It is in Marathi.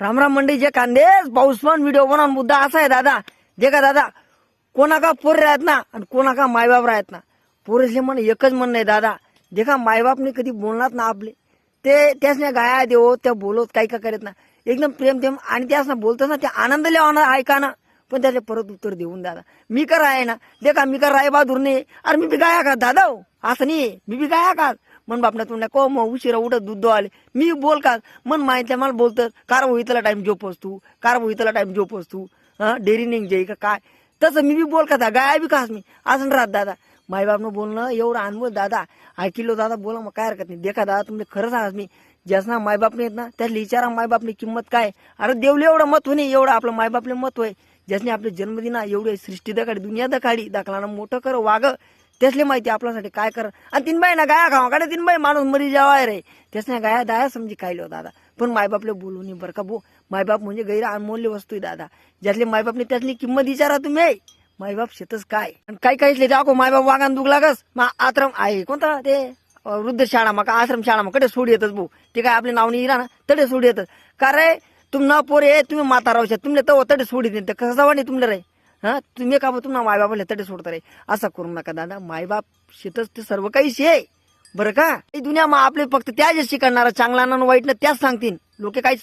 रामराम मंडळी जे कांदे पाऊसमान व्हिडिओ बनवून मुद्दा असा आहे दादा जे का दादा कोणा का पोर राहत ना आणि कोणा का मायबाप राहत ना पोरेसले म्हण एकच म्हणणं आहे दादा जे का मायबापने कधी बोलणार ना आपले ते त्यासने गाया देव त्या बोलत काही का करत ना एकदम प्रेम प्रेम आणि त्यास ना बोलतो ना ते आनंद लिहा ऐका ना पण त्याला परत उत्तर देऊन दादा मी कर आहे ना देखा मी कर राय बहादूर ने अरे मी बी गाया का दादा हो असं नाही मी बी गाया का मन बापना तुमने को मग उशिरा उठत दूध आले मी बोल का मन माहिती मला बोलतं कार होईतला टाइम झोपस तू कार होईतला टाइम झोपस तू डेअरी निघ जाई का काय तसं मी बी बोल का गाया बी कास मी असं राहत दादा मायबापनं बोलणं एवढं अनमोल दादा ऐकिलो दादा बोला मग काय हरकत नाही देखा दादा तुमने खरं सांगा मी ज्यासना मायबापने येत ना त्याला विचारा मायबापने किंमत काय अरे देवले एवढं महत्व नाही एवढं आपलं मायबापले महत्व आहे ज्यासने आपले जन्मदिना एवढे सृष्टी दकाडी दुनिया दकाडी दाखला मोठं कर वाग त्यासले माहिती आपल्यासाठी काय कर आणि तीन बाई ना गाया खावा काढे तीन बाई माणूस मरी जावाय रे त्यासने गाया दाया समजी खायलो दादा पण मायबापले बोलू नाही बरं का भो मायबाप म्हणजे गैर अनमूल्य वस्तू आहे दादा ज्यातले मायबापने त्यातली किंमत विचारा तुम्ही मायबाप शेतच काय आणि काही काहीच दाखव मायबाप वागान दुख लागस मग आश्रम आहे कोणता ते वृद्ध शाळा मग आश्रम शाळा मग कडे सोड येतच भाऊ ते काय आपले नाव नाही इरा ना तडे सोड येतात का रे तुम न पोरे तुम्ही माता राहू शकता तुमले तर तडे सोडी देत कसं वाटे तुमले रे हा तुम्ही का तुम्हाला मायबापाला तडे सोडता रे असं करू नका दादा मायबाप शेतच ते सर्व काही शे बरं का ही दुनिया मग आपले फक्त त्याच शिकवणारा चांगला ना वाईट ना त्याच सांगतील लोक काही